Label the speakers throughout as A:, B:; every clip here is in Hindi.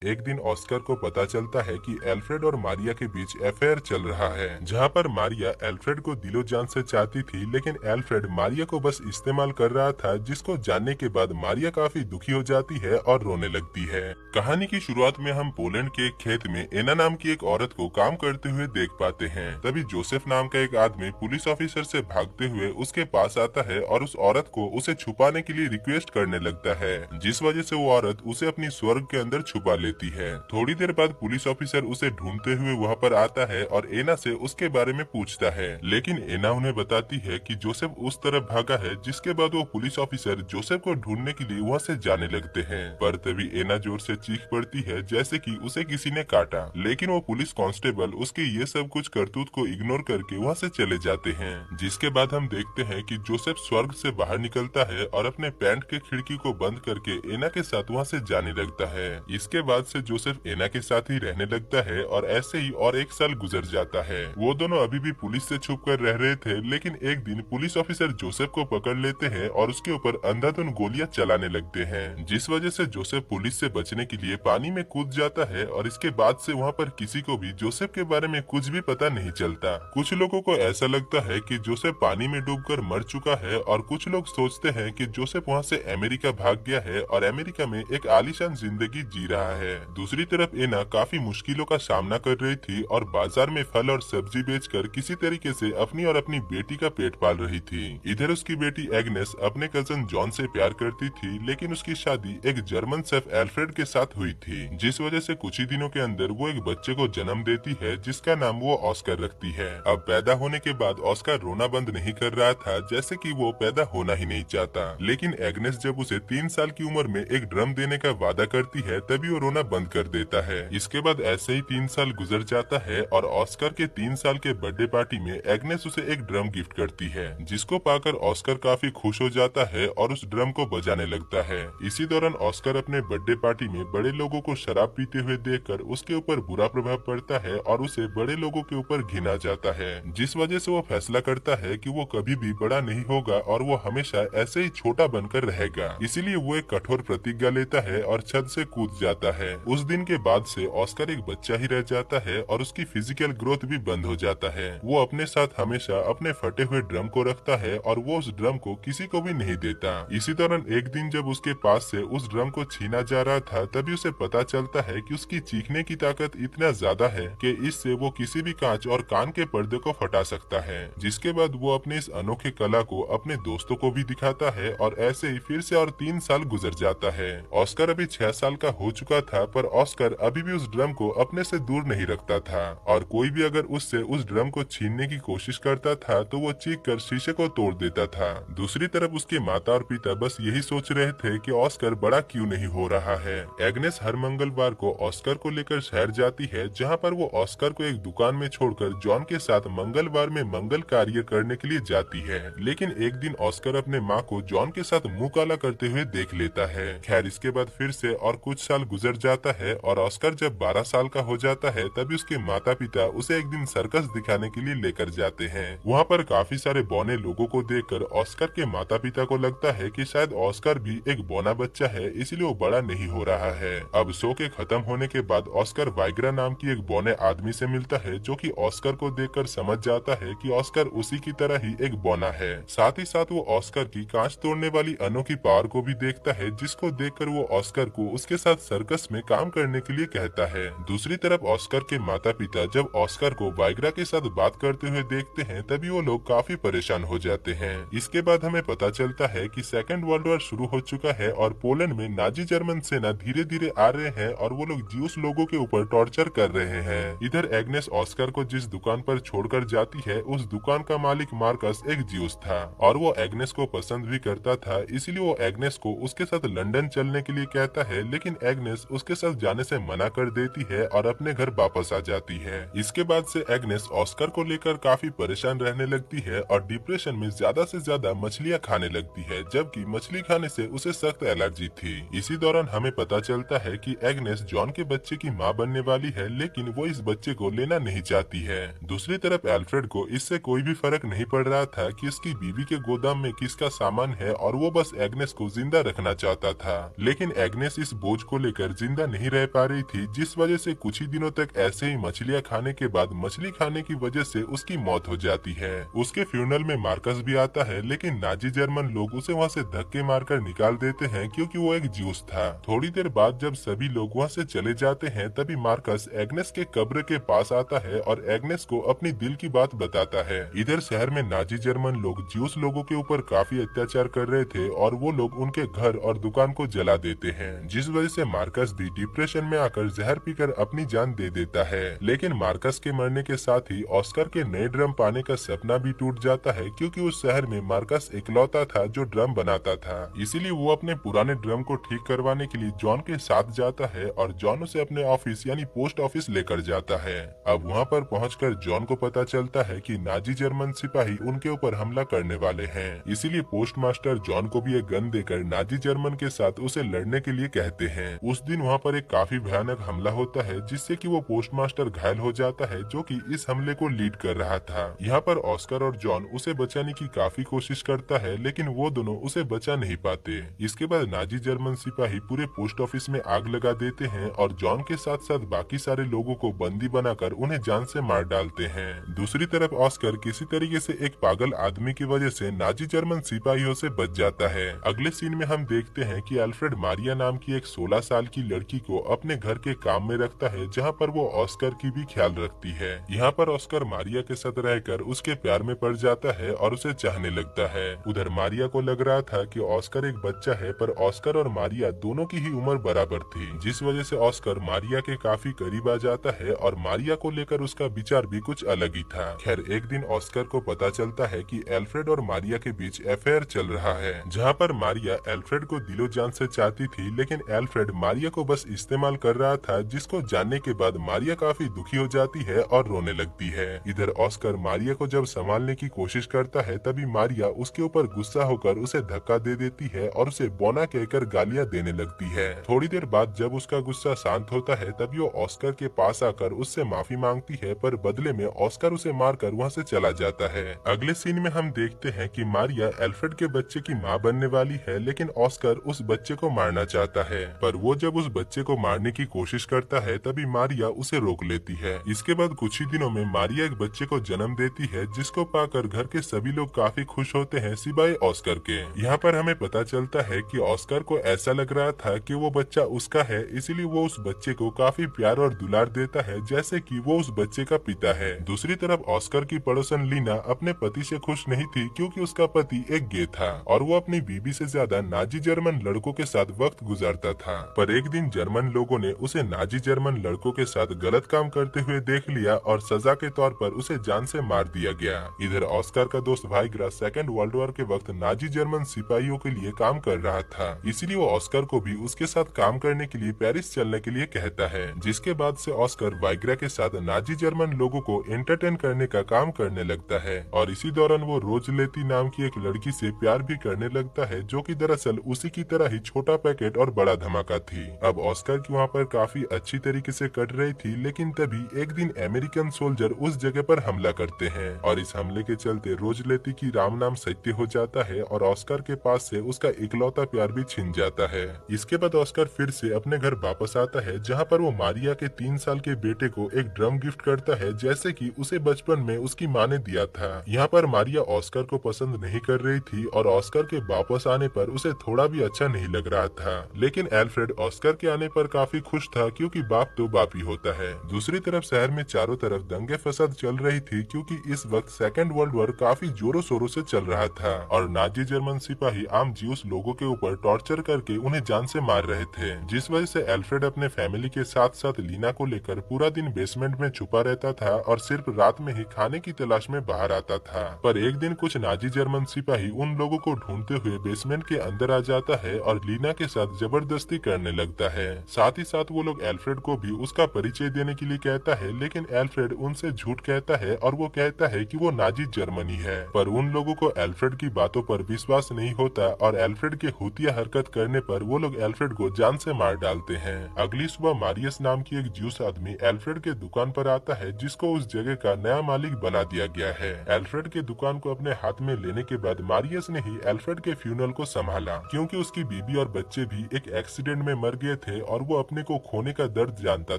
A: एक दिन ऑस्कर को पता चलता है कि एल्फ्रेड और मारिया के बीच अफेयर चल रहा है, जहां पर मारिया एल्फ्रेड को दिलो जान से चाहती थी, लेकिन एल्फ्रेड मारिया को बस इस्तेमाल कर रहा था, जिसको जानने के बाद मारिया काफी दुखी हो जाती है और रोने लगती है। कहानी की शुरुआत में हम पोलैंड के एक खेत में एना नाम की एक औरत को काम करते हुए देख पाते हैं। तभी जोसेफ नाम का एक आदमी पुलिस ऑफिसर से भागते हुए उसके पास आता है और उस औरत को उसे छुपाने के लिए रिक्वेस्ट करने लगता है, जिस वजह से वो औरत उसे अपनी स्वर्ग के अंदर छुपा लेती है। थोड़ी देर बाद पुलिस ऑफिसर उसे ढूंढते हुए वहाँ पर आता है और एना से उसके बारे में पूछता है, लेकिन एना उन्हें बताती है कि जोसेफ उस तरफ भागा है, जिसके बाद वो पुलिस ऑफिसर जोसेफ को ढूंढने के लिए वहाँ से जाने लगते हैं। पर तभी एना जोर से चीख पड़ती है जैसे कि उसे किसी ने काटा, लेकिन वो पुलिस कांस्टेबल उसके ये सब कुछ करतूत को इग्नोर करके वहाँ से चले जाते हैं। जिसके बाद हम देखते हैं कि जोसेफ स्वर्ग से बाहर निकलता है और अपने पैंट के खिड़की को बंद करके एना के साथ वहाँ से जाने लगता है। इसके बाद से जोसेफ एना के साथ ही रहने लगता है और ऐसे ही और एक साल गुजर जाता है। वो दोनों अभी भी पुलिस से छुप कर रह रहे थे, लेकिन एक दिन पुलिस ऑफिसर जोसेफ को पकड़ लेते हैं और उसके ऊपर अंधाधुंध गोलियां चलाने लगते हैं, जिस वजह से जोसेफ पुलिस से बचने के लिए पानी में कूद जाता है और इसके बाद से वहाँ पर किसी को भी जोसेफ के बारे में कुछ भी पता नहीं चलता। कुछ लोगों को ऐसा लगता है कि जोसेफ पानी में डूबकर मर चुका है और कुछ लोग सोचते हैं कि जोसेफ वहाँ से अमेरिका भाग गया है और अमेरिका में एक आलीशान जिंदगी जी रहा है। दूसरी तरफ एना काफी मुश्किलों का सामना कर रही थी और बाजार में फल और सब्जी बेचकर किसी तरीके से अपनी और अपनी बेटी का पेट पाल रही थी। इधर उसकी बेटी एग्नेस अपने कजन जॉन से प्यार करती थी, लेकिन उसकी शादी एक जर्मन शेफ एल्फ्रेड के साथ हुई थी, जिस वजह से कुछ ही दिनों के अंदर वो एक बच्चे को जन्म देती है, जिसका नाम वो ऑस्कर रखती है। अब पैदा होने के बाद ऑस्कर रोना बंद नहीं कर रहा था, जैसे कि वो पैदा होना ही नहीं चाहता, लेकिन एग्नेस जब उसे 3 साल की उम्र में एक ड्रम देने का वादा करती है, तभी वो रोना बंद कर देता है। इसके बाद ऐसे ही 3 साल गुजर जाता है और ऑस्कर के 3 साल के बर्थडे पार्टी में एग्नेस उसे एक ड्रम गिफ्ट करती है, जिसको पाकर ऑस्कर काफी खुश हो जाता है और उस ड्रम को बजाने लगता है। इसी दौरान ऑस्कर अपने बर्थडे पार्टी में बड़े लोगों को शराब पीते हुए देखकर उसके ऊपर बुरा प्रभाव पड़ता है और उसे बड़े लोगों के ऊपर घिन आ जाता है, जिस वजह से वो फैसला करता है कि वो कभी भी बड़ा नहीं होगा और वो हमेशा ऐसे ही छोटा बनकर रहेगा। इसीलिए वो एक कठोर प्रतिज्ञा लेता है और छत से कूद जाता है। उस दिन के बाद से ऑस्कर एक बच्चा ही रह जाता है और उसकी फिजिकल ग्रोथ भी बंद हो जाता है। वो अपने साथ हमेशा अपने फटे हुए ड्रम को रखता है और वो उस ड्रम को किसी को भी नहीं देता। इसी दौरान एक दिन जब उसके पास से उस ड्रम को छीना जा रहा था, तभी उसे पता चलता है कि उसकी चीखने की ताकत इतना ज्यादा है कि इससे वो किसी भी कांच और कान के पर्दे को फटा सकता है। जिसके बाद वो अपने इस अनोखे कला को अपने दोस्तों को भी दिखाता है और ऐसे ही फिर से और 3 साल गुजर जाता है। ऑस्कर अभी 6 साल का हो चुका था, पर ऑस्कर अभी भी उस ड्रम को अपने से दूर नहीं रखता था और कोई भी अगर उससे उस ड्रम को छीनने की कोशिश करता था तो वो चीख कर शीशे को तोड़ देता था। दूसरी तरफ उसके माता और पिता बस यही सोच रहे थे कि ऑस्कर बड़ा क्यों नहीं हो रहा है। एग्नेस हर मंगलवार को ऑस्कर को लेकर शहर जाती है, जहाँ पर वो ऑस्कर को एक दुकान में छोड़कर जॉन के साथ मंगलवार में मंगल कार्य करने के लिए जाती है। लेकिन एक दिन ऑस्कर अपने माँ को जॉन के साथ मुंह काला करते हुए देख लेता है। खैर इसके बाद फिर से और कुछ साल गुजर जाता है और ऑस्कर जब 12 साल का हो जाता है, तभी उसके माता पिता उसे एक दिन सर्कस दिखाने के लिए लेकर जाते हैं। वहाँ पर काफी सारे बौने लोगों को देखकर ऑस्कर के माता पिता को लगता है कि शायद ऑस्कर भी एक बौना बच्चा है, इसलिए वो बड़ा नहीं हो रहा है। अब शो के खत्म होने के बाद ऑस्कर वाइग्रा नाम की एक बौने आदमी से मिलता है, जो कि ऑस्कर को देखकर समझ जाता है कि ऑस्कर उसी की तरह ही एक बौना है। साथ ही साथ वो ऑस्कर की कांच तोड़ने वाली अनोखी पावर को भी देखता है, जिसको देखकर वो ऑस्कर को उसके साथ सर्कस में काम करने के लिए कहता है। दूसरी तरफ ऑस्कर के माता पिता जब ऑस्कर को वाइग्रा के साथ बात करते हुए देखते हैं, तभी वो लोग काफी परेशान हो जाते हैं। इसके बाद हमें पता चलता है कि सेकेंड वर्ल्ड वॉर शुरू हो चुका है और पोलैंड में नाजी जर्मन सेना धीरे धीरे आ रहे हैं और वो लोग ज्यूस लोगों के ऊपर टॉर्चर कर रहे हैं। इधर एग्नेस ऑस्कर को जिस दुकान पर छोड़कर जाती है, उस दुकान का मालिक मार्कस एक ज्यूस था और वो एग्नेस को पसंद भी करता था, इसलिए वो एग्नेस को उसके साथ लंदन चलने के लिए कहता है, लेकिन एग्नेस उसके साथ जाने से मना कर देती है और अपने घर वापस आ जाती है। इसके बाद से एग्नेस ऑस्कर को लेकर काफी परेशान रहने लगती है और डिप्रेशन में ज्यादा से ज्यादा मछलियाँ खाने लगती है, जबकि मछली खाने से उसे सख्त एलर्जी थी। इसी दौरान हमें पता चलता है कि एग्नेस जॉन के बच्चे की माँ बनने वाली है, लेकिन वो इस बच्चे को लेना नहीं चाहती है। दूसरी तरफ एल्फ्रेड को इससे कोई भी फर्क नहीं पड़ रहा था कि उसकी बीवी के गोदाम में किसका सामान है और वो बस एग्नेस को जिंदा रखना चाहता था। लेकिन एग्नेस इस बोझ को लेकर जिंदा जिंदा नहीं रह पा रही थी, जिस वजह से कुछ ही दिनों तक ऐसे ही मछलियाँ खाने के बाद मछली खाने की वजह से उसकी मौत हो जाती है। उसके फ्यूनरल में मार्कस भी आता है, लेकिन नाजी जर्मन लोग उसे वहाँ से धक्के मारकर निकाल देते हैं क्योंकि वो एक ज्यूस था। थोड़ी देर बाद जब सभी लोग वहाँ से चले जाते हैं, तभी मार्कस एग्नेस के कब्र के पास आता है और एग्नेस को अपनी दिल की बात बताता है। इधर शहर में नाजी जर्मन लोग ज्यूस लोगों के ऊपर काफी अत्याचार कर रहे थे और वो लोग उनके घर और दुकान को जला देते हैं, जिस वजह से मार्कस भी डिप्रेशन में आकर जहर पीकर अपनी जान दे देता है। लेकिन मार्कस के मरने के साथ ही ऑस्कर के नए ड्रम पाने का सपना भी टूट जाता है, क्योंकि उस शहर में मार्कस इकलौता था जो ड्रम बनाता था। इसीलिए वो अपने पुराने ड्रम को ठीक करवाने के लिए जॉन के साथ जाता है और जॉन उसे अपने ऑफिस यानी पोस्ट ऑफिस लेकर जाता है। अब वहाँ पर पहुंचकर जॉन को पता चलता है कि नाजी जर्मन सिपाही उनके ऊपर हमला करने वाले हैं। इसीलिए पोस्ट मास्टर जॉन को भी एक गन देकर नाजी जर्मन के साथ उसे लड़ने के लिए कहते हैं। उस दिन वहाँ पर एक काफी भयानक हमला होता है, जिससे कि वो पोस्ट मास्टर घायल हो जाता है, जो कि इस हमले को लीड कर रहा था। यहाँ पर ऑस्कर और जॉन उसे बचाने की काफी कोशिश करता है, लेकिन वो दोनों उसे बचा नहीं पाते। इसके बाद नाजी जर्मन सिपाही पूरे पोस्ट ऑफिस में आग लगा देते हैं और जॉन के साथ साथ बाकी सारे लोगों को बंदी बनाकर उन्हें जान से मार डालते हैं। दूसरी तरफ ऑस्कर किसी तरीके से एक पागल आदमी की वजह से नाजी जर्मन सिपाहियों से बच जाता है। अगले सीन में हम देखते हैं कि अल्फ्रेड मारिया नाम की एक 16 साल की लड़की को अपने घर के काम में रखता है, जहाँ पर वो ऑस्कर की भी ख्याल रखती है। यहाँ पर ऑस्कर मारिया के साथ रहकर उसके प्यार में पड़ जाता है और उसे चाहने लगता है। उधर मारिया को लग रहा था कि ऑस्कर एक बच्चा है, पर ऑस्कर और मारिया दोनों की ही उम्र बराबर थी, जिस वजह से ऑस्कर मारिया के काफी करीब आ जाता है और मारिया को लेकर उसका विचार भी कुछ अलग ही था। खैर एक दिन ऑस्कर को पता चलता है कि एल्फ्रेड और मारिया के बीच अफेयर चल रहा है, जहाँ पर मारिया एल्फ्रेड को दिलो जान से चाहती थी, लेकिन एल्फ्रेड मारिया को बस इस्तेमाल कर रहा था, जिसको जानने के बाद मारिया काफी दुखी हो जाती है और रोने लगती है। इधर ऑस्कर मारिया को जब संभालने की कोशिश करता है, तभी मारिया उसके ऊपर गुस्सा होकर उसे धक्का दे देती है और उसे बोना कहकर गालियां देने लगती है। थोड़ी देर बाद जब उसका गुस्सा शांत होता है, तभी वो ऑस्कर के पास आकर उससे माफी मांगती है, पर बदले में ऑस्कर उसे मारकर वहाँ से चला जाता है। अगले सीन में हम देखते हैं कि मारिया एल्फ्रेड के बच्चे की माँ बनने वाली है, लेकिन ऑस्कर उस बच्चे को मारना चाहता है, पर वो जब उस बच्चे को मारने की कोशिश करता है, तभी मारिया उसे रोक लेती है। इसके बाद कुछ ही दिनों में मारिया एक बच्चे को जन्म देती है, जिसको पाकर घर के सभी लोग काफी खुश होते हैं, सिवाय ऑस्कर के। यहाँ पर हमें पता चलता है कि ऑस्कर को ऐसा लग रहा था कि वो बच्चा उसका है, इसीलिए वो उस बच्चे को काफी प्यार और दुलार देता है, जैसे कि वो उस बच्चे का पिता है। दूसरी तरफ ऑस्कर की पड़ोसन लीना अपने पति से खुश नहीं थी, क्योंकि उसका पति एक गे था और वो अपनी बीवी से ज्यादा नाजी जर्मन लड़कों के साथ वक्त गुजारता था। पर एक दिन जर्मन लोगों ने उसे नाजी जर्मन लड़कों के साथ गलत काम करते हुए देख लिया और सजा के तौर पर उसे जान से मार दिया गया। इधर ऑस्कर का दोस्त वाइग्रा सेकेंड वर्ल्ड वॉर के वक्त नाजी जर्मन सिपाहियों के लिए काम कर रहा था, इसीलिए वो ऑस्कर को भी उसके साथ काम करने के लिए पेरिस चलने के लिए कहता है, जिसके बाद से ऑस्कर वाइग्रा के साथ नाजी जर्मन लोगों को एंटरटेन करने का काम करने लगता है और इसी दौरान वो रोजलेती नाम की एक लड़की से प्यार भी करने लगता है, जो कि दरअसल उसी की तरह ही छोटा पैकेट और बड़ा धमाका थी। अब ऑस्कर की वहाँ पर काफी अच्छी तरीके से कट रही थी, लेकिन तभी एक दिन अमेरिकन सोल्जर उस जगह पर हमला करते हैं और इस हमले के चलते रोजलेती की राम नाम सत्य हो जाता है और ऑस्कर के पास से उसका इकलौता प्यार भी छिन जाता है। इसके बाद ऑस्कर फिर से अपने घर वापस आता है, जहाँ पर वो मारिया के 3 साल के बेटे को एक ड्रम गिफ्ट करता है, जैसे कि उसे बचपन में उसकी माँ ने दिया था। यहाँ पर मारिया ऑस्कर को पसंद नहीं कर रही थी और ऑस्कर के वापस आने पर उसे थोड़ा भी अच्छा नहीं लग रहा था, लेकिन एल्फ्रेड ऑस्कर के आने पर काफी खुश था, क्योंकि बाप तो बाप ही होता है। दूसरी तरफ शहर में चारों तरफ दंगे फसाद चल रही थी, क्योंकि इस वक्त सेकेंड वर्ल्ड वॉर काफी जोरों शोरों से चल रहा था और नाजी जर्मन सिपाही आम ज्यूस लोगों के ऊपर टॉर्चर करके उन्हें जान से मार रहे थे, जिस वजह से एल्फ्रेड अपने फैमिली के साथ साथ लीना को लेकर पूरा दिन बेसमेंट में छुपा रहता था और सिर्फ रात में ही खाने की तलाश में बाहर आता था। पर एक दिन कुछ नाजी जर्मन सिपाही उन लोगों को ढूंढते हुए बेसमेंट के अंदर आ जाता है और लीना के साथ जबरदस्ती करने लगता है। साथ ही साथ वो लोग एल्फ्रेड को भी उसका परिचय देने के लिए कहता है, लेकिन एल्फ्रेड उनसे झूठ कहता है और वो कहता है कि वो नाजी जर्मनी है। पर उन लोगों को एल्फ्रेड की बातों पर विश्वास नहीं होता और एल्फ्रेड के हुतिया हरकत करने पर वो लोग एल्फ्रेड को जान से मार डालते हैं। अगली सुबह मारियस नाम की एक ज्यूस आदमी एल्फ्रेड के दुकान पर आता है, जिसको उस जगह का नया मालिक बना दिया गया है। एल्फ्रेड के दुकान को अपने हाथ में लेने के बाद मारियस ने ही एल्फ्रेड के फ्यूनरल को संभाला, क्योंकि उसकी बीबी और बच्चे भी एक एक्सीडेंट में मर गए थे और वो अपने को खोने का दर्द जानता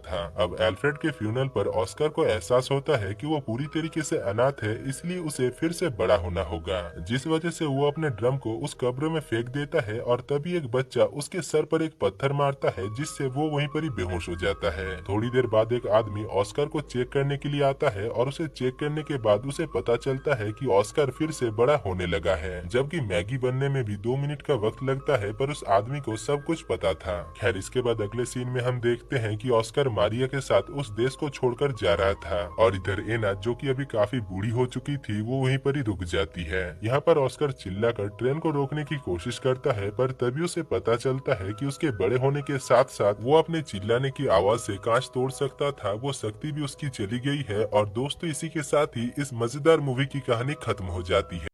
A: था। अब एल्फ्रेड के फ्यूनरल पर ऑस्कर को एहसास होता है कि वो पूरी तरीके से अनाथ है, इसलिए उसे फिर से बड़ा होना होगा, जिस वजह से वो अपने ड्रम को उस कब्र में फेंक देता है और तभी एक बच्चा उसके सर पर एक पत्थर मारता है, जिससे वो वहीं पर ही बेहोश हो जाता है। थोड़ी देर बाद एक आदमी ऑस्कर को चेक करने के लिए आता है और उसे चेक करने के बाद उसे पता चलता है कि ऑस्कर फिर से बड़ा होने लगा है, जबकि मैगी बनने में भी 2 मिनट का वक्त लगता है, पर उस आदमी को सब कुछ पता था। खैर, इसके बाद अगले सीन में हम देखते हैं कि ऑस्कर मारिया के साथ उस देश को छोड़कर जा रहा था और इधर एना, जो कि अभी काफी बूढ़ी हो चुकी थी, वो वहीं पर ही रुक जाती है। यहाँ पर ऑस्कर चिल्लाकर ट्रेन को रोकने की कोशिश करता है, पर तभी उसे पता चलता है कि उसके बड़े होने के साथ साथ वो अपने चिल्लाने की आवाज से कांच तोड़ सकता था, वो शक्ति भी उसकी चली गई है। और दोस्तों, इसी के साथ ही इस मजेदार मूवी की कहानी खत्म हो जाती है।